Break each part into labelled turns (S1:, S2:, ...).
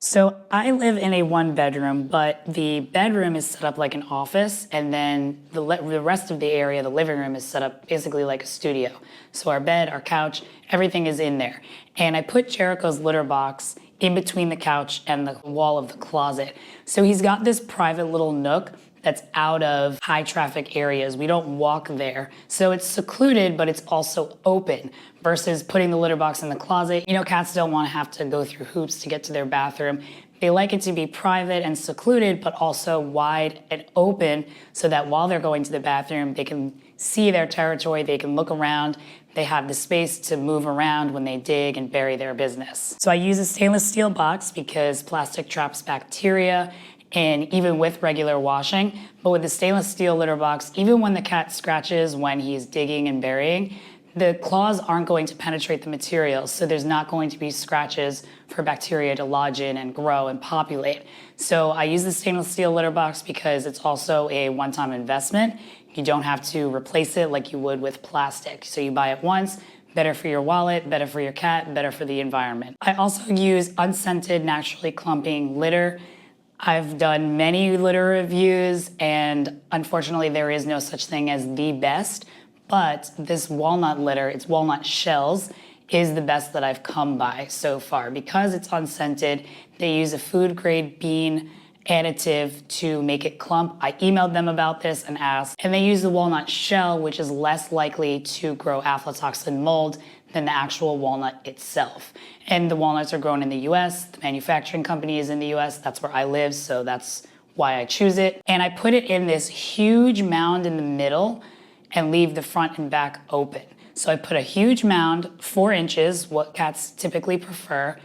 S1: So I live in a 1-bedroom, but the bedroom is set up like an office, and then the rest of the area, the living room, is set up basically like a studio. So our bed, our couch, everything is in there. And I put Jericho's litter box in between the couch and the wall of the closet. So he's got this private little nook that's out of high traffic areas. We don't walk there. So it's secluded, but it's also open versus putting the litter box in the closet. You know, cats don't want to have to go through hoops to get to their bathroom. They like it to be private and secluded, but also wide and open so that while they're going to the bathroom, they can see their territory, they can look around, they have the space to move around when they dig and bury their business. So I use a stainless steel box because plastic traps bacteria, and even with regular washing. But with the stainless steel litter box, even when the cat scratches when he's digging and burying, the claws aren't going to penetrate the material, so there's not going to be scratches for bacteria to lodge in and grow and populate. So I use the stainless steel litter box because it's also a one-time investment. You don't have to replace it like you would with plastic. So you buy it once, better for your wallet, better for your cat, better for the environment. I also use unscented, naturally clumping litter. I've done many litter reviews, and unfortunately there is no such thing as the best, but this walnut litter, it's walnut shells, is the best that I've come by so far. Because it's unscented, they use a food grade bean additive to make it clump. I emailed them about this and asked, and they use the walnut shell, which is less likely to grow aflatoxin mold than the actual walnut itself. And the walnuts are grown in the US, the manufacturing company is in the US, that's where I live, so that's why I choose it. And I put it in this huge mound in the middle and leave the front and back open. So I put a huge mound, 4 inches, what cats typically prefer,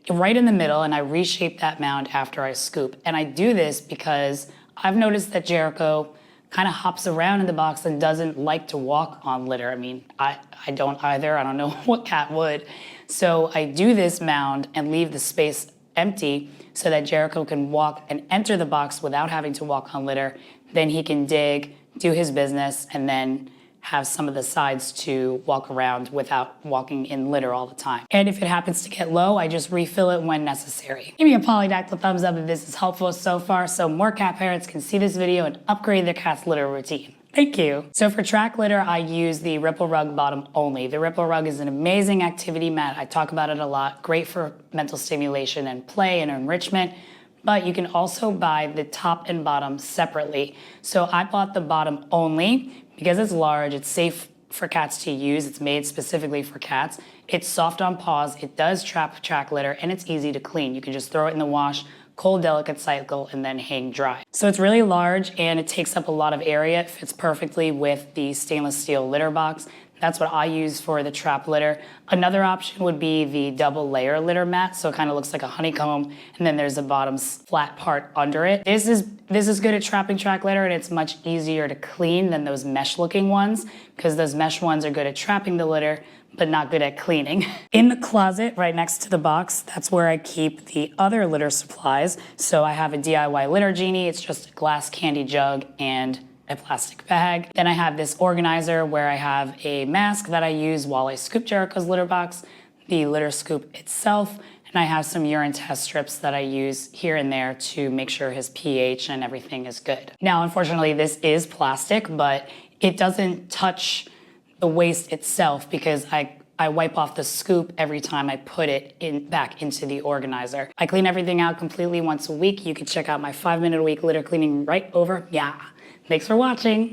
S1: right in the middle, and I reshape that mound after I scoop. And I do this because I've noticed that Jericho kind of hops around in the box and doesn't like to walk on litter. I mean, I don't either. I don't know what cat would. So I do this mound and leave the space empty so that Jericho can walk and enter the box without having to walk on litter. Then he can dig, do his business, and then have some of the sides to walk around without walking in litter all the time. And if it happens to get low, I just refill it when necessary. Give me a polydactyl thumbs up if this is helpful so far so more cat parents can see this video and upgrade their cat's litter routine. Thank you. So for track litter, I use the Ripple Rug bottom only. The Ripple Rug is an amazing activity mat. I talk about it a lot. Great for mental stimulation and play and enrichment. But you can also buy the top and bottom separately. So I bought the bottom only because it's large, it's safe for cats to use, it's made specifically for cats. It's soft on paws, it does trap track litter, and it's easy to clean. You can just throw it in the wash, cold delicate cycle, and then hang dry. So it's really large and it takes up a lot of area. It fits perfectly with the stainless steel litter box. That's what I use for the trap litter. Another option would be the double layer litter mat, so it kind of looks like a honeycomb, and then there's a bottom flat part under it. This is good at trapping track litter, and it's much easier to clean than those mesh looking ones, because those mesh ones are good at trapping the litter, but not good at cleaning. In the closet right next to the box, that's where I keep the other litter supplies. So I have a DIY litter genie, it's just a glass candy jug and a plastic bag. Then I have this organizer where I have a mask that I use while I scoop Jericho's litter box, the litter scoop itself, and I have some urine test strips that I use here and there to make sure his pH and everything is good. Now, unfortunately, this is plastic, but it doesn't touch the waste itself because I wipe off the scoop every time I put it back into the organizer. I clean everything out completely once a week. You can check out my 5-minute-a-week litter cleaning right over. Yeah. Thanks for watching.